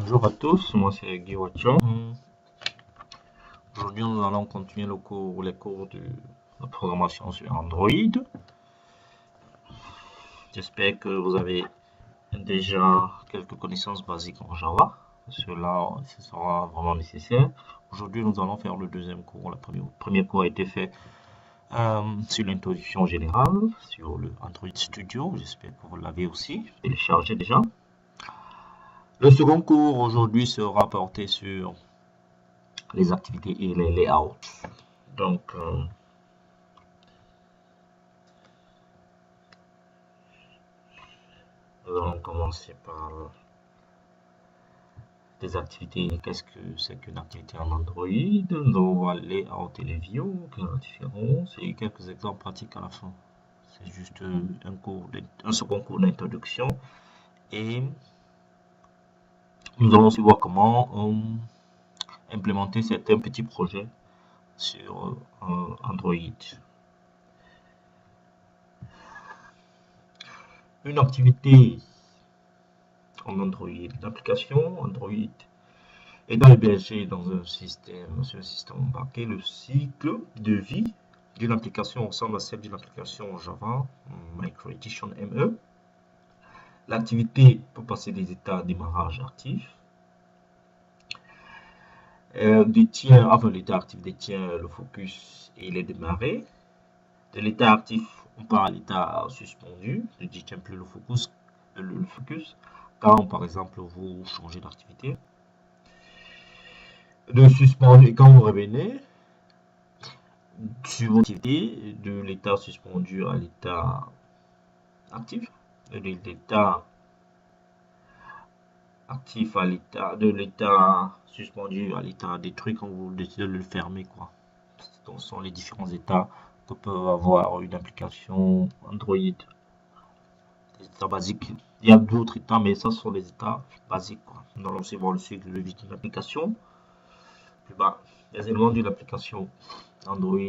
Bonjour à tous, moi c'est Guy Watchon. Aujourd'hui nous allons continuer les cours de la programmation sur Android. J'espère que vous avez déjà quelques connaissances basiques en Java. Cela, ce sera vraiment nécessaire. Aujourd'hui nous allons faire le deuxième cours. Le premier cours a été fait sur l'introduction générale, sur le Android Studio. J'espère que vous l'avez aussi téléchargé déjà. Le second cours aujourd'hui sera porté sur les activités et les layouts. Donc, nous allons commencer par des activités. Qu'est-ce que c'est qu'une activité en Android? Nous allons voir les layouts et les views, quelle est la différence, et quelques exemples pratiques à la fin. C'est juste un second cours d'introduction. Et nous allons aussi voir comment implémenter certains petits projets sur Android. Une activité en Android, l'application Android étant hébergée dans sur un système embarqué. Le cycle de vie d'une application ressemble à celle d'une application Java Micro Edition ME. L'activité peut passer des états de démarrage actif. L'état actif détient le focus et il est démarré. De l'état actif, on part à l'état suspendu, ne détient plus le focus, quand par exemple vous changez d'activité. De suspendu, quand vous revenez sur votre activité, de l'état suspendu à l'état actif, de l'état actif à de l'état suspendu à l'état détruit quand vous décidez de le fermer, quoi. Ce sont les différents états que peut avoir une application Android. Les états basiques. Il y a d'autres états, mais ça sont les états basiques, quoi. Nous allons aussi voir le cycle de vie d'une application. Plus bas, les éléments d'une application Android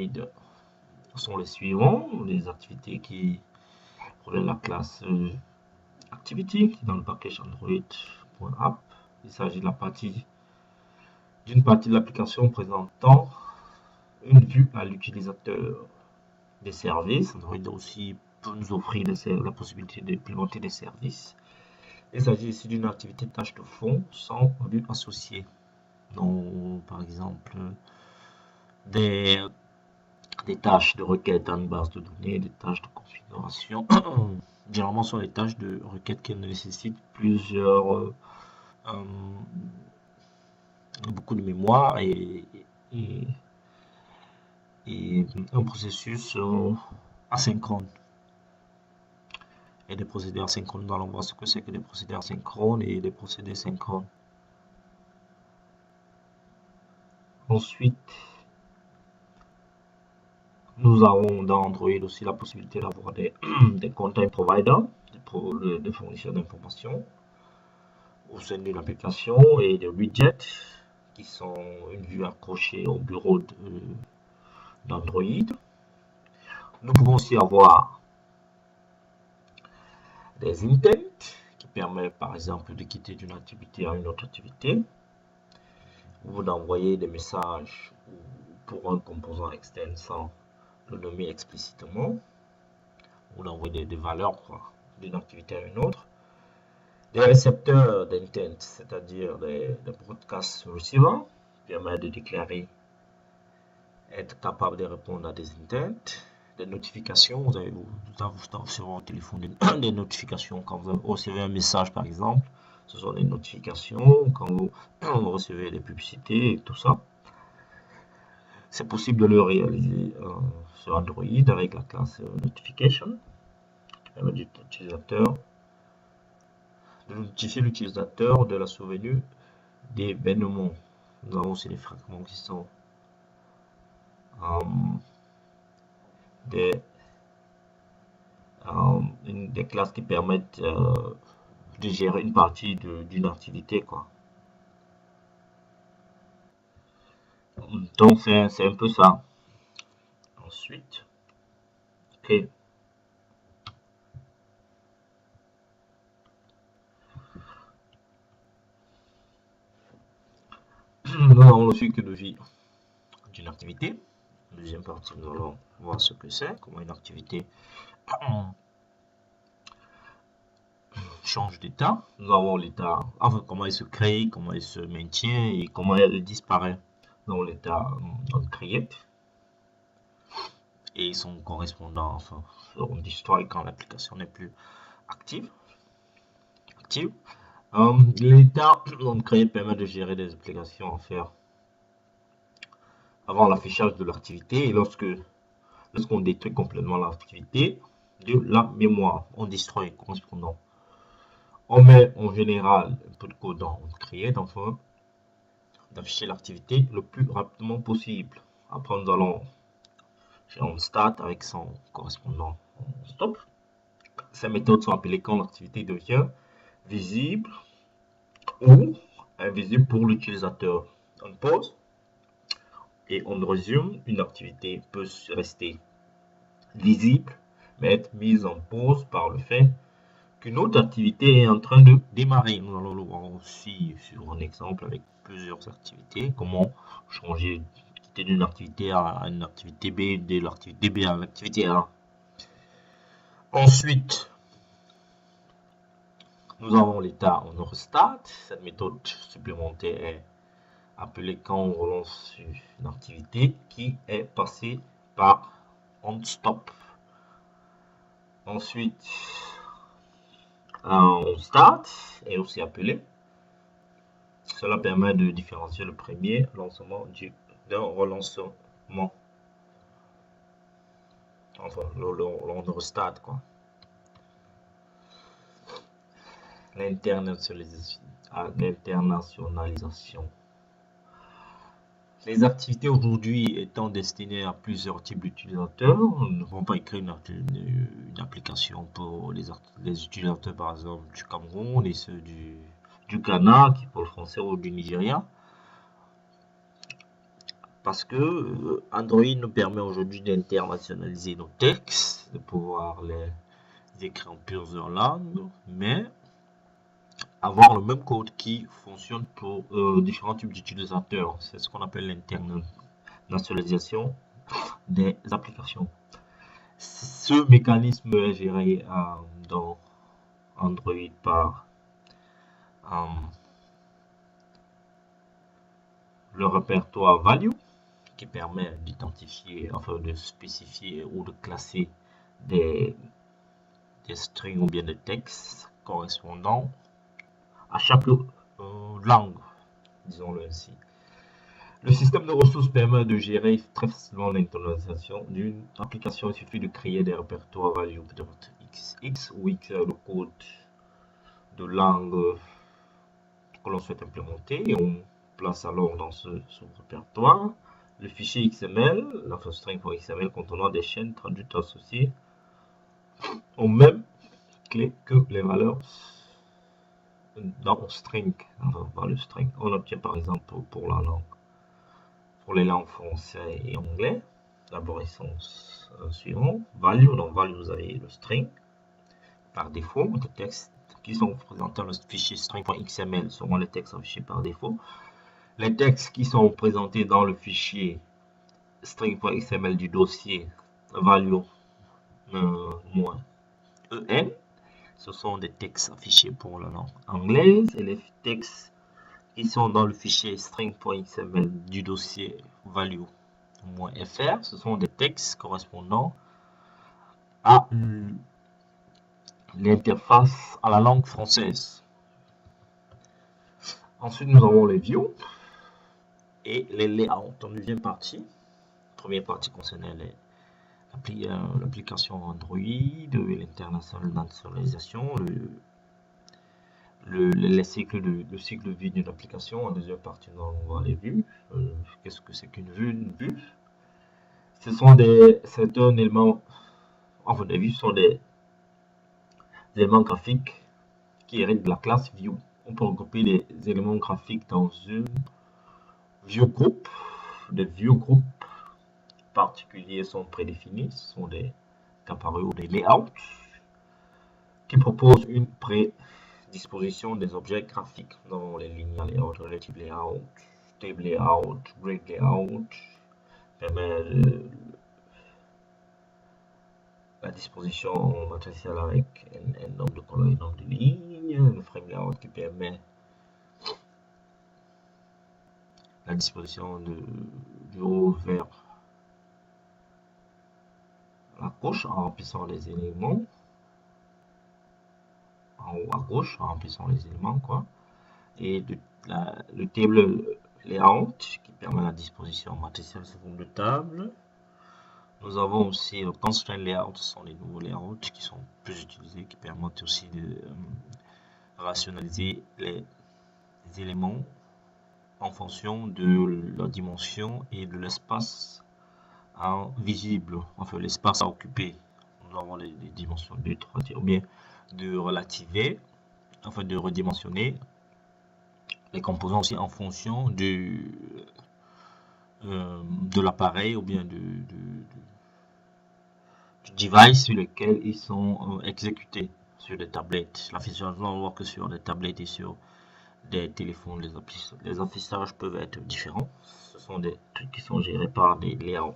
sont les suivants. Les activités qui proviennent de la classe activity qui est dans le package Android.app. Il s'agit d'une partie de l'application présentant une vue à l'utilisateur des services. Android aussi peut nous offrir la possibilité d'implémenter des services. Il s'agit ici d'une activité tâche de fond sans vue associée. Donc, par exemple, des tâches de requête dans une base de données, des tâches de configuration. Généralement, ce sont les tâches de requête qui nécessitent beaucoup de mémoire et un processus asynchrone. Et des procédés asynchrones, nous allons voir ce que c'est que des procédés asynchrones et des procédés synchrones. Ensuite, nous avons dans Android aussi la possibilité d'avoir des content providers, des fournisseurs d'informations au sein de l'application et des widgets qui sont une vue accrochée au bureau d'Android. Nous pouvons aussi avoir des intents qui permettent par exemple de quitter d'une activité à une autre activité ou d'envoyer des messages pour un composant externe sans le nommer explicitement ou d'envoyer des valeurs d'une activité à une autre. Des récepteurs d'intent, c'est-à-dire des broadcast receivers, permettent de déclarer être capable de répondre à des intents. Des notifications, vous avez sur votre téléphone des notifications quand vous recevez un message par exemple. Ce sont des notifications quand vous recevez des publicités et tout ça. C'est possible de le réaliser sur Android avec la classe Notification qui permet de notifier l'utilisateur de la survenue d'événements. Nous avons aussi des fragments qui sont des classes qui permettent de gérer une partie d'une activité, quoi. Donc c'est un peu ça. Ensuite, ok. Nous avons le cycle de vie d'une activité. Deuxième partie, nous allons voir ce que c'est, comment une activité change d'état. Nous avons l'état, enfin comment il se crée, comment il se maintient et comment elle disparaît dans l'état créé et son correspondant, enfin on destroy quand l'application n'est plus active. L'état créé permet de gérer des applications à faire avant l'affichage de l'activité et lorsqu'on détruit complètement l'activité de la mémoire, on destroy correspondant. On met en général un peu de code dans create afin d'afficher l'activité le plus rapidement possible. Après, nous allons chez on start avec son correspondant en stop. Ces méthodes sont appelées quand l'activité devient visible ou invisible pour l'utilisateur. On pause et on résume. Une activité peut rester visible mais être mise en pause par le fait qu'une autre activité est en train de démarrer. Nous allons le voir aussi sur un exemple avec plusieurs activités. Comment changer d'une activité A à une activité B, de l'activité B à l'activité A. Ensuite, nous avons l'état on restart. Cette méthode supplémentaire est appelée quand on relance une activité qui est passée par on stop. Ensuite, on start est aussi appelé. Cela permet de différencier le premier lancement d'un relancement. Enfin, on restart quoi. L'internationalisation. Les activités aujourd'hui étant destinées à plusieurs types d'utilisateurs, nous ne vont pas écrire une application pour les utilisateurs par exemple du Cameroun et ceux du Ghana qui parlent français ou du Nigeria. Parce que Android nous permet aujourd'hui d'internationaliser nos textes, de pouvoir les écrire en plusieurs langues, mais avoir le même code qui fonctionne pour différents types d'utilisateurs. C'est ce qu'on appelle l'internationalisation des applications. Ce mécanisme est géré dans Android par le répertoire value qui permet d'identifier, enfin de spécifier ou de classer des strings ou bien des textes correspondant à chaque langue, disons-le ainsi. Le système de ressources permet de gérer très facilement l'internationalisation d'une application. Il suffit de créer des répertoires value XX ou X, le code de langue que l'on souhaite implémenter, et on place alors dans ce répertoire le fichier XML, enfin string.xml contenant des chaînes traduites associées aux mêmes clés que les valeurs dans string, enfin dans le string. On obtient par exemple pour les langues français et anglais, d'abord essence suivant, value, dans value vous avez le string, par défaut, les textes qui sont présentés dans le fichier string.xml seront les textes affichés par défaut. Les textes qui sont présentés dans le fichier string.xml du dossier value -en, ce sont des textes affichés pour la langue anglaise, et les textes qui sont dans le fichier string.xml du dossier value-fr, ce sont des textes correspondant à l'interface à la langue française. Ensuite, nous avons les views et les layouts en deuxième partie. Première partie concernait l'application Android, l'internationalisation, le cycle de vie d'une application. En deuxième partie, nous allons voir les vues. Qu'est-ce que c'est qu'une vue? Une vue, c'est un élément, enfin des vues sont des éléments graphiques qui héritent de la classe view. On peut regrouper les éléments graphiques dans une view group. Des view groupes particuliers sont prédéfinis, ce sont des appareils ou des layouts qui proposent une prédisposition des objets graphiques dans les lignes layout, relative layout, table layout, grid layout, permet la disposition matricielle avec un nombre de colonnes et un nombre de lignes, le frame layout qui permet la disposition du haut vers la gauche en remplissant les éléments, en haut à gauche en remplissant les éléments, quoi. Et le table layout qui permet la disposition matricielle sous forme de table. Nous avons aussi le constraint layout, ce sont les nouveaux layouts qui sont plus utilisés, qui permettent aussi de rationaliser les éléments en fonction de leur dimension et de l'espace visible, enfin l'espace à occuper. Nous avons les dimensions 2, 3, ou bien de relativer, enfin de redimensionner les composants aussi en fonction de l'appareil ou bien du device sur lequel ils sont exécutés sur des tablettes. L'affichage, on voit que sur des tablettes et sur des téléphones, les affichages peuvent être différents. Ce sont des trucs qui sont gérés par des layouts.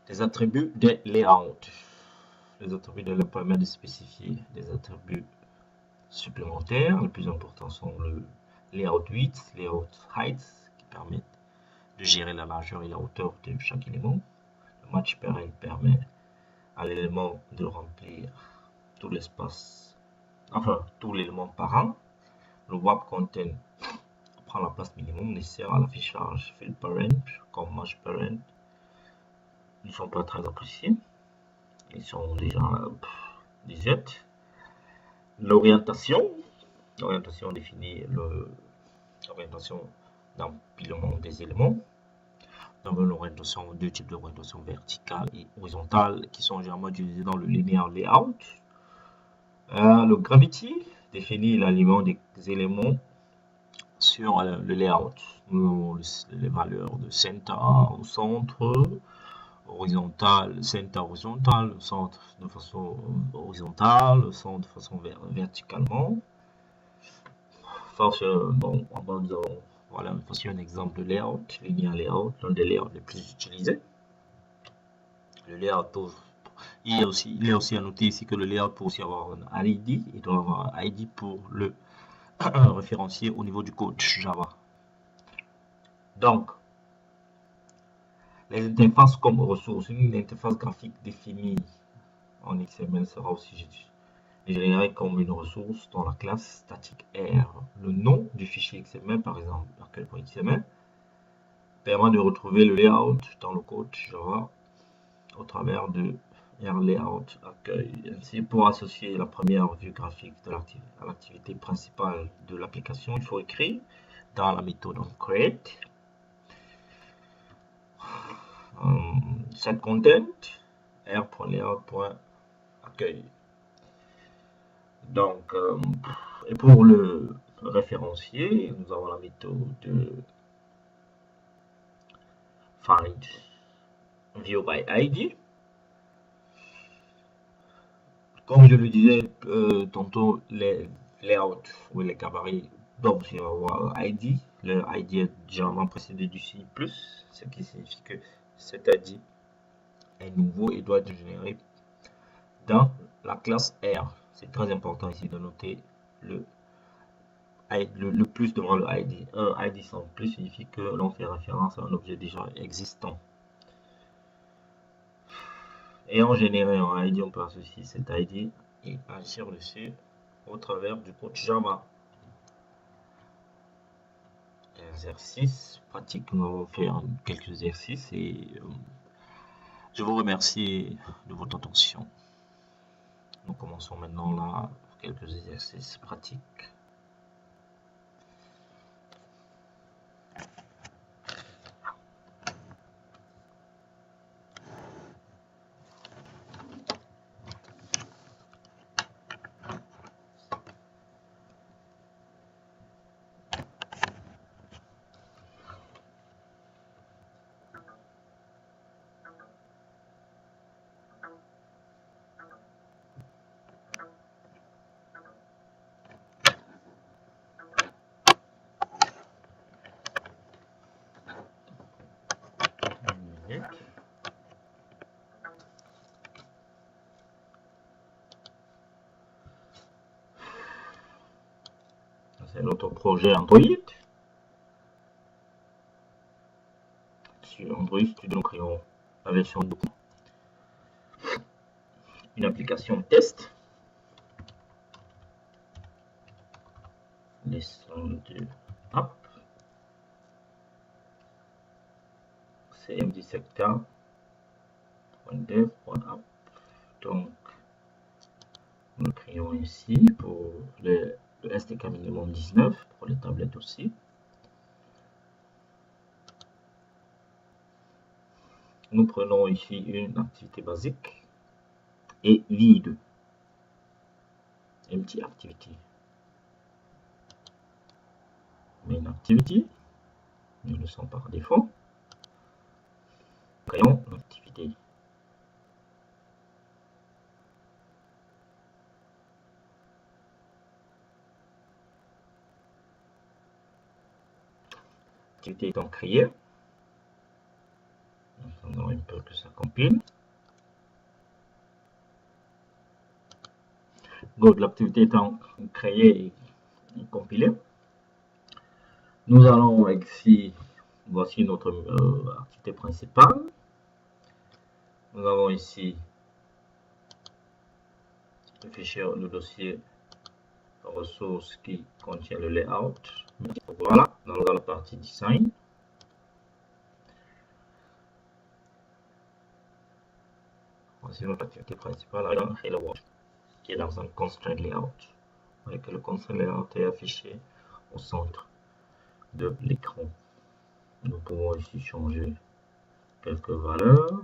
Les attributs des layouts. Les attributs de layout permettent de spécifier des attributs supplémentaires. Les plus importants sont le layout width, layout height, qui permettent de gérer la largeur et la hauteur de chaque élément. Le match parent permet à l'élément de remplir tout l'espace, enfin tout l'élément parent. Le wrap content prend la place minimum nécessaire à l'affichage. Field parent comme match parent ne sont pas très appréciés. Ils sont déjà disettes. L'orientation définit l'orientation d'empilement des éléments. Nous avons l'orientation, deux types d'orientation verticale et horizontale qui sont généralement utilisés dans le linear layout. Le gravity définit l'alignement des éléments sur le layout. Les valeurs de center au centre, horizontal, center horizontal, le centre de façon horizontale, le centre de façon verticalement. Bon, voilà, voici un exemple de layout, linear layout, l'un des layouts les plus utilisés. Le layout il est aussi à noter ici que le layout peut aussi avoir un ID, il doit avoir un ID pour le référencier au niveau du code Java. Donc, les interfaces comme ressources, une interface graphique définie en XML sera aussi générée comme une ressource dans la classe statique R. Le nom du fichier XML, par exemple, arcade.xml, permet de retrouver le layout dans le code Java au travers de RLayout accueil. Ainsi, pour associer la première vue graphique à l'activité principale de l'application, il faut écrire dans la méthode onCreate set content r.layout.accueil. Donc, et pour le référencier, nous avons la méthode find view by ID. Comme je le disais tantôt, les layouts ou les gabarits doivent aussi avoir ID. Le ID est généralement précédé du signe plus, ce qui signifie que cet ID est nouveau et doit être généré dans la classe R. C'est très important ici de noter le plus devant le ID. Un ID sans plus signifie que l'on fait référence à un objet déjà existant. Ayant généré un ID, on peut associer cet ID et agir dessus au travers du code Java. Exercice pratique, nous allons faire quelques exercices et je vous remercie de votre attention. Nous commençons maintenant là quelques exercices pratiques. C'est notre projet Android. Sur Android Studio, nous créons la version 2. Une application test. Leçon de app. cm17k.dev.app. Donc, nous créons ici pour le SDK minimum 19 pour les tablettes aussi. Nous prenons ici une activité basique et vide. Empty activity. Main activity. Nous le sommes par défaut. Créons l'activité. L'activité étant créée. Nous attendons un peu que ça compile. Good, l'activité étant créée et compilée. Nous allons ici, voici notre activité principale. Nous avons ici le fichier, le dossier ressources qui contient le layout. Voilà, dans la partie design. Voici notre activité principale avec un Hello World qui est dans un constraint layout. Vous voyez que le constraint layout est affiché au centre de l'écran. Nous pouvons ici changer quelques valeurs.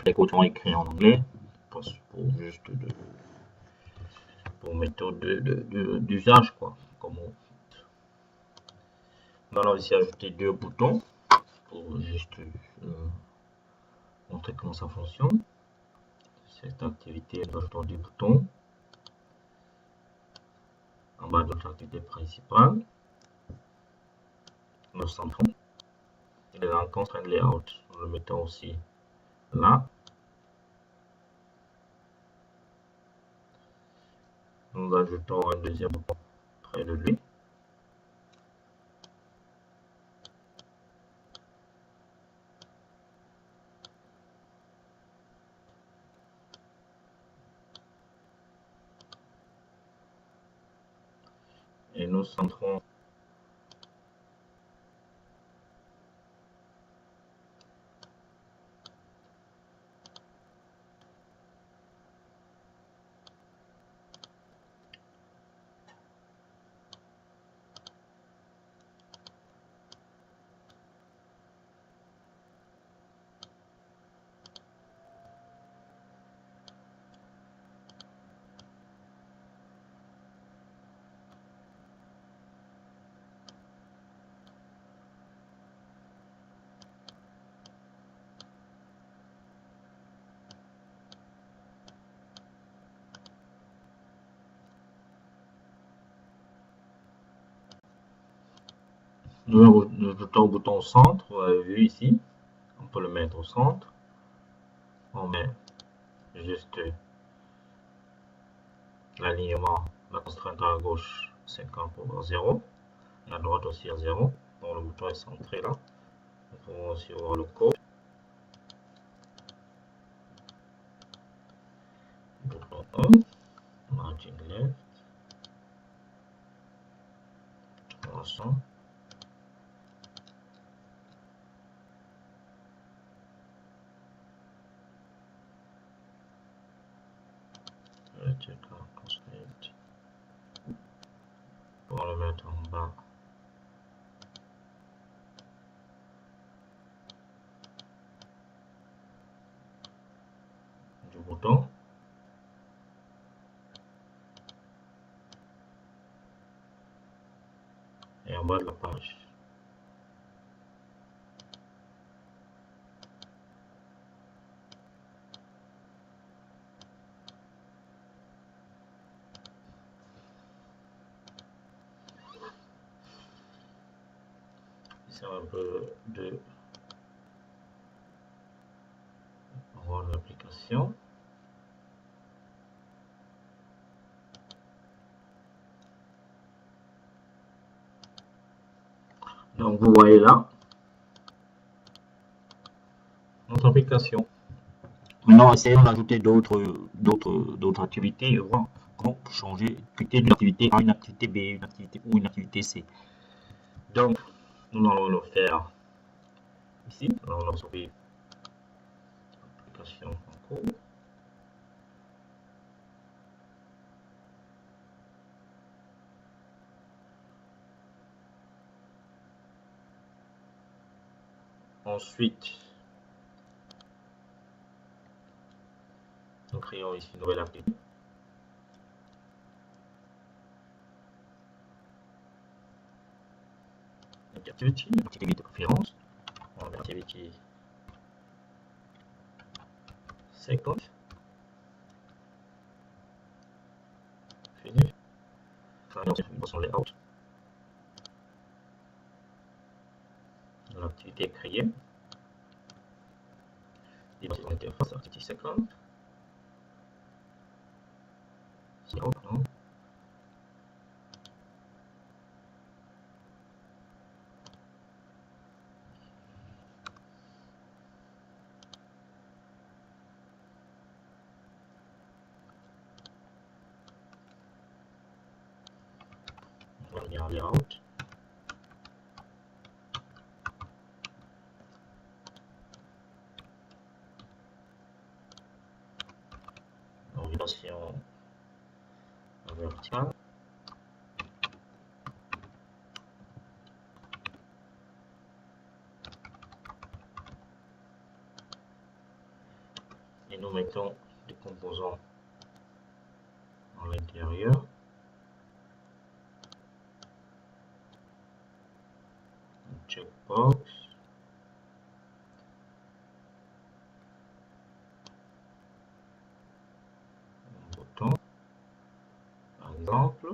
Les codes sont écrits en anglais pour juste pour méthode d'usage quoi. Comme on allons ici ajouter deux boutons pour juste montrer comment ça fonctionne. Cette activité, nous ajoutons des boutons en bas de notre activité principale. Nous centrons. Il est dans le constraint layout. Nous le mettons aussi là. Nous ajoutons un deuxième bouton près de lui. Et nous centrons nous ajoutons le bouton au centre, vous avez vu ici, on peut le mettre au centre. On met juste l'alignement, la constrainte à gauche 50 pour 0, et à droite aussi à 0. Donc le bouton est centré là. Nous pouvons aussi voir le code. Bouton 1, margin left, 300. Pour le mettre en bas du bouton. Et en bas de la page. C'est un peu de rendre l'application. l'orientation. Donc vous voyez là notre application. Maintenant, essayons d'ajouter d'autres activités et voir comment changer d'une activité A à une activité B, une activité ou une activité C. Donc, nous allons le faire ici. Nous allons sauver l'application en cours. Ensuite, nous créons ici une nouvelle activité. Activity, activité de conférence. On va activity second. Fini. Dans son layout. L'activité est créée. Et dans l'interface, activity second. Second, non. On va regarder layout. Orientation verticale. Et nous mettons des composants à l'intérieur. Un checkbox. Un bouton. Par exemple.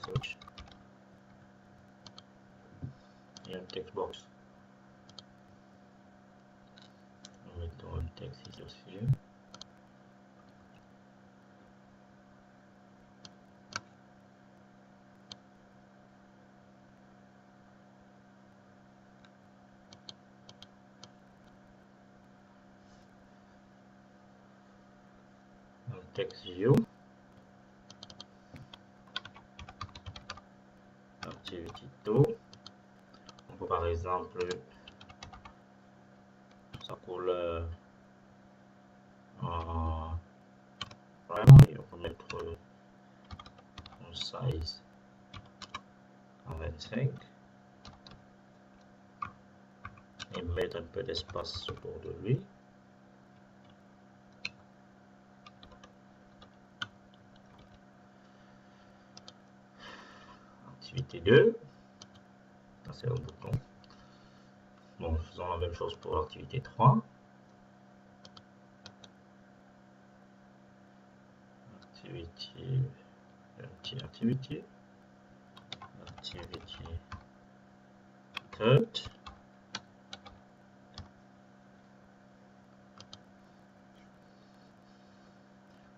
Search. Et un textbox. Nous mettons un texte ici aussi. Un texte view. Activity 2. On peut par exemple sa couleur en primary, on peut mettre un size à 25 et mettre un peu d'espace autour de lui. Activité 2, c'est un bouton. Bon, faisons la même chose pour l'activité 3. Activity, activity 3.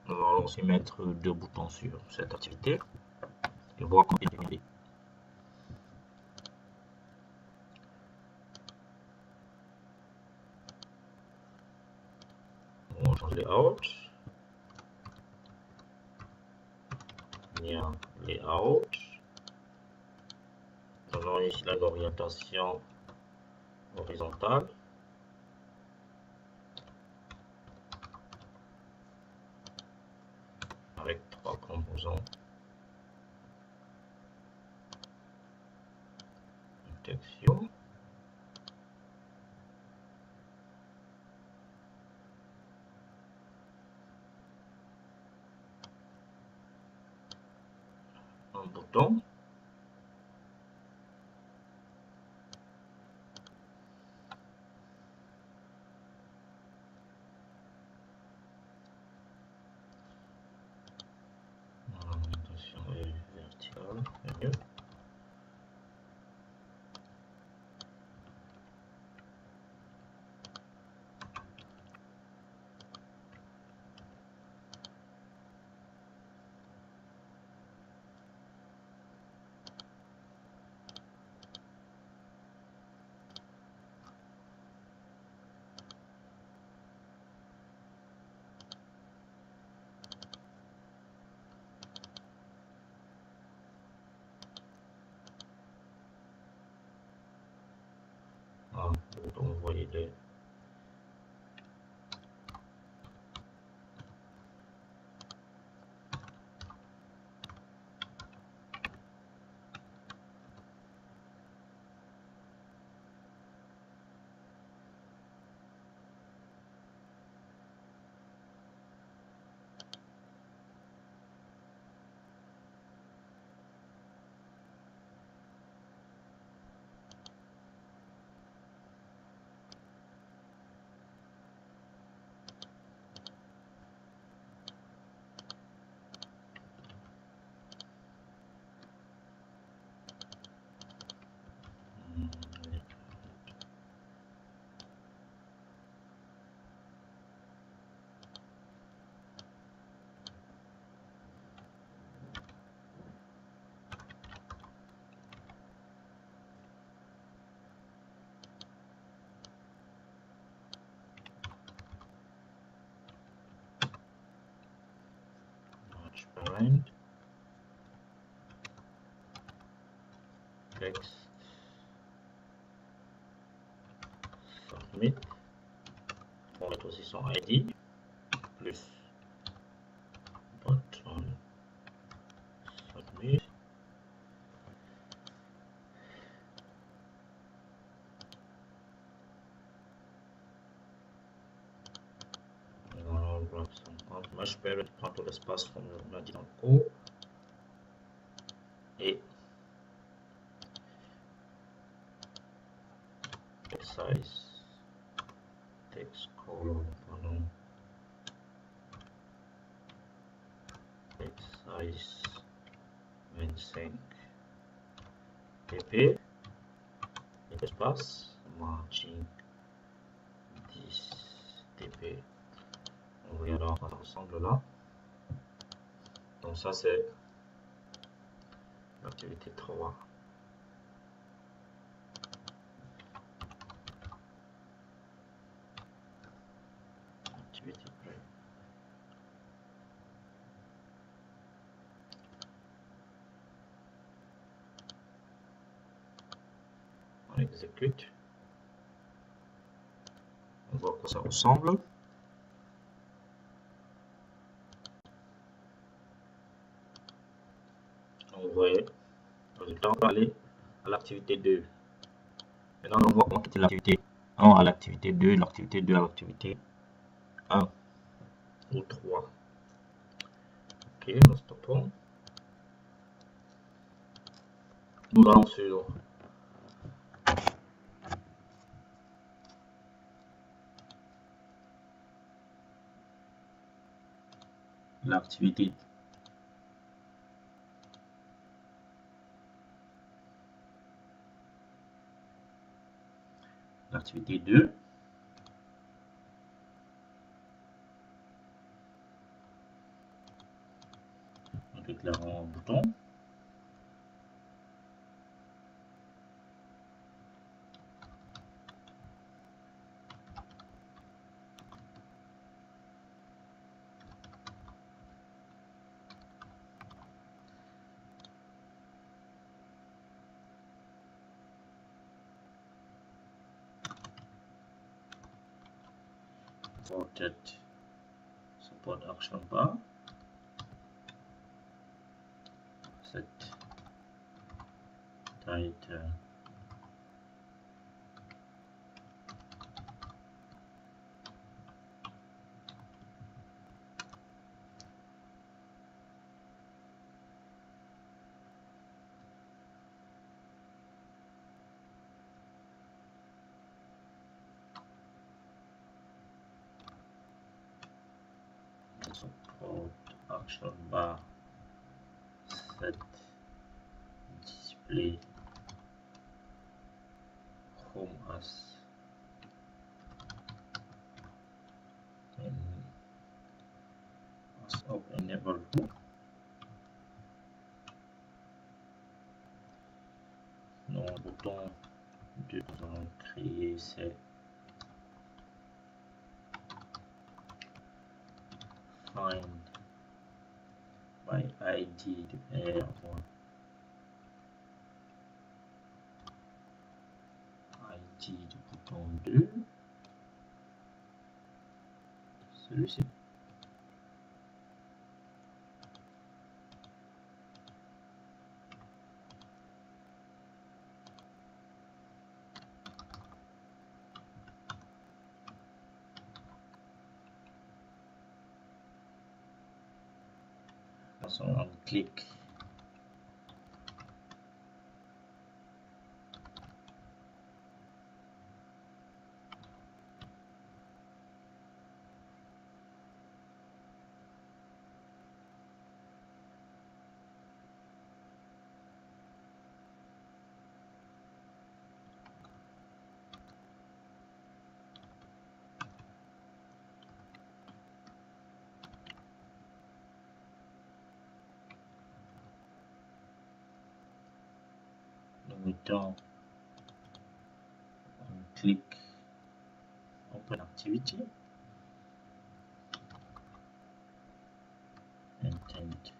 Nous allons aussi mettre 2 boutons sur cette activité et voir comment il est terminé. On change les layout. Layout. Nous avons ici l'orientation horizontale. Avec 3 composants. Texture. Un bouton. mieux. Ah, donc vous voyez les match parent, text, submit. On va mettre aussi son ID plus button submit. Match parent prend tout l'espace comme on a dit dans le cours. Et text size, text color, pardon, text size 25 pp, espace, margin 10 dp. On regarde ensemble là. Donc ça c'est l'activité 3. Activité prêt. On exécute. On voit à quoi ça ressemble. Vous voyez, le résultat, on va aller à l'activité 2. Maintenant, on voit comment était l'activité 1 à l'activité 2, l'activité 2 à l'activité 1 ou 3. Ok, nous stoppons. Nous allons sur l'activité l'activité 2. On déclarons un bouton. Ported support action bar. Set title support action bar set play home as of enable home. Dans le bouton 2, nous allons créer c'est find by ID de R1, ID du bouton 2, celui-ci. On clique mettons, on clique Open Activity, Intent.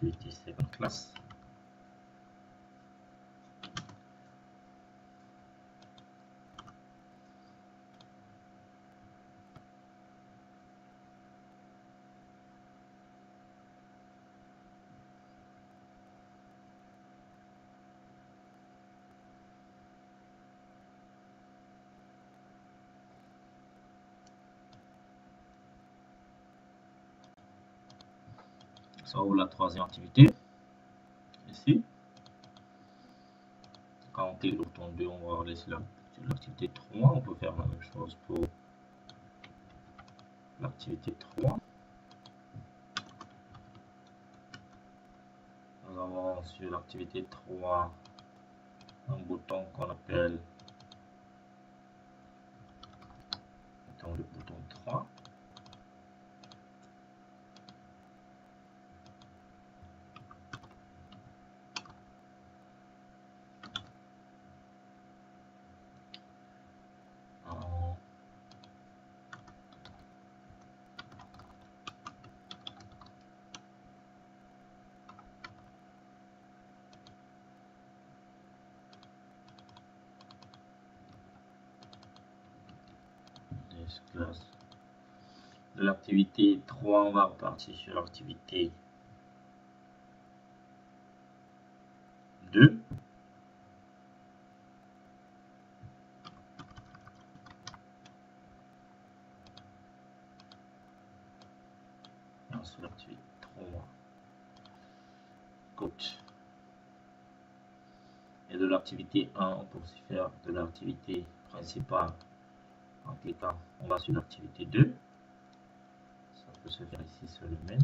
Activity second class. Ça ouvre la troisième activité. Ici, quand on clique le bouton 2, on va laisser l'activité 3. On peut faire la même chose pour l'activité 3. Nous avons sur l'activité 3 un bouton qu'on appelle le bouton 3. De l'activité 3, on va repartir sur l'activité 2. Sur l'activité 3. Coach. Et de l'activité 1, on peut aussi faire de l'activité principale en cliquant. On va sur l'activité 2. Ça peut se faire ici sur le même.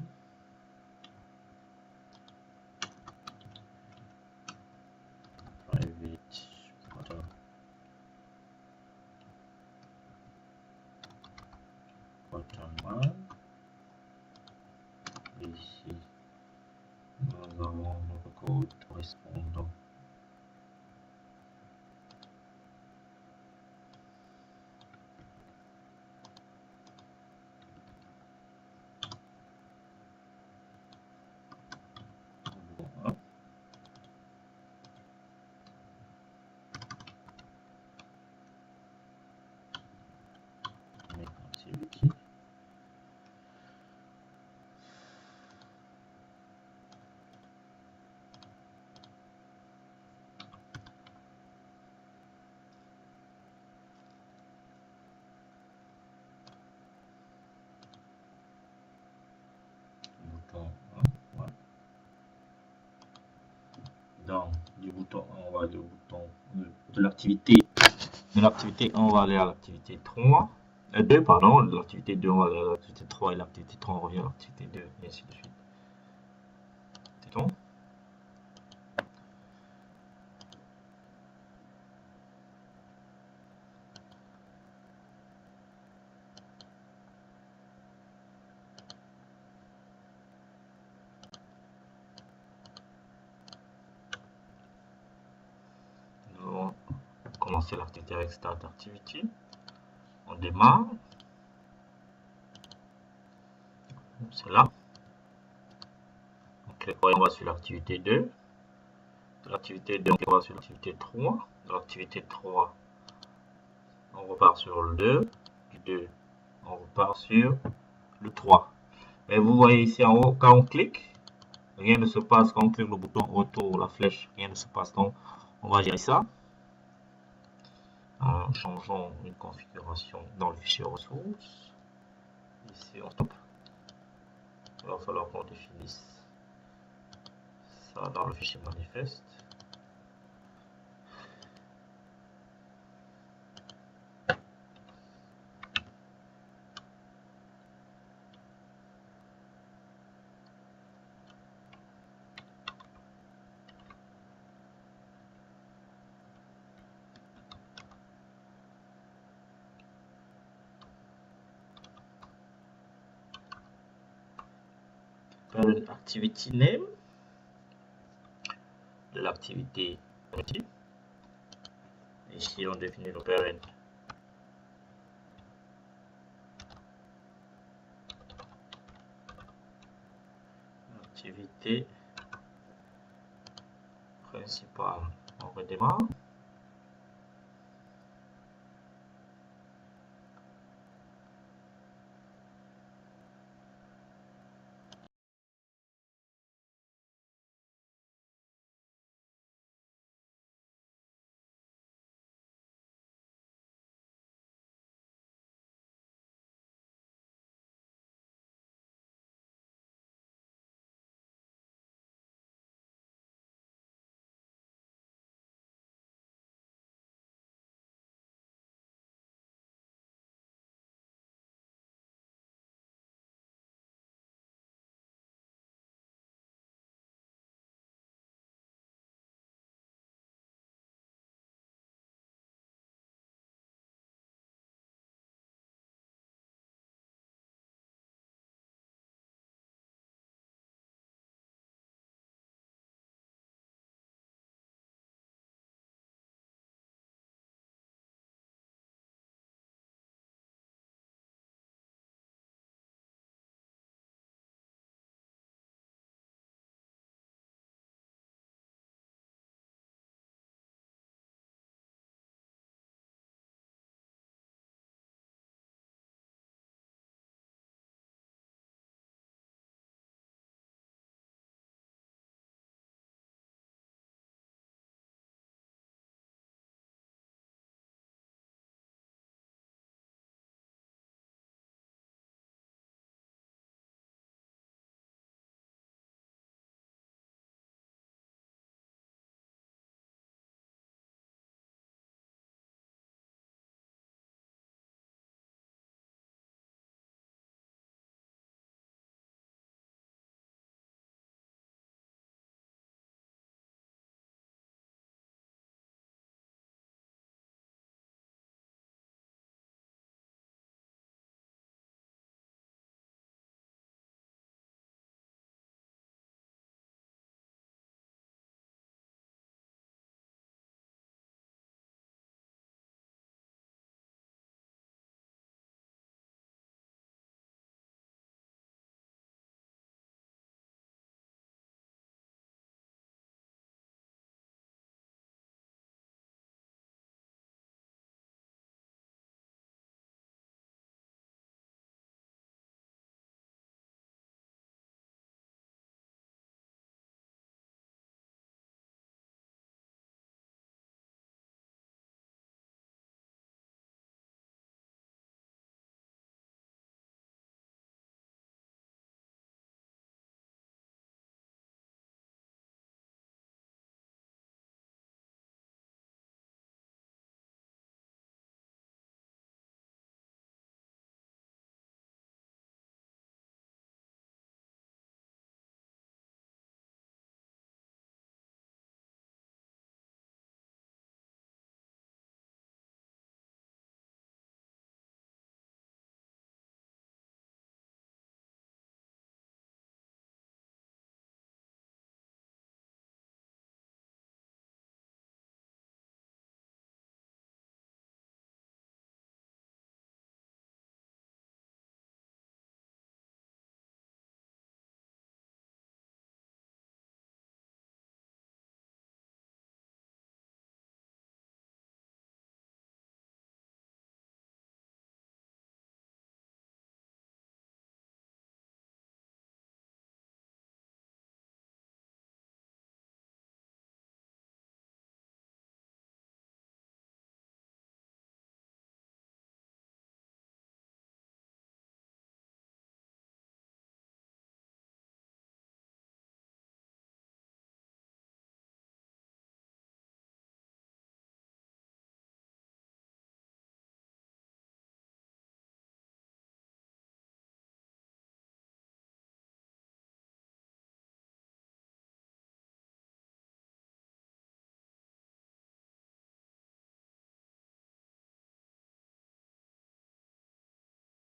Private button 1. Ici, nous avons notre code correspondant. bouton 1. Voilà. Dans du bouton 1, on va aller au bouton de l'activité. De l'activité 1, on va aller à l'activité 3. 2, pardon. De l'activité 2, on va aller à l'activité 3. Et l'activité 3, on revient à l'activité 2. Et ainsi de suite. C'est bon? Nous allons commencer l'activité avec Start Activity. On démarre. C'est là. On va sur l'activité 2. De l'activité 2, on va sur l'activité 3. De l'activité 3, on repart sur le 2. Du 2, on repart sur le 3. Et vous voyez ici en haut, quand on clique, rien ne se passe. Quand on clique le bouton retour ou la flèche, rien ne se passe. Donc, on va gérer ça en changeant une configuration dans le fichier ressources. Ici, on stoppe. Il va falloir qu'on définisse ça dans le fichier manifeste. Activity name de l'activité. Ici, on définit le parent. Activité principale. On redémarre.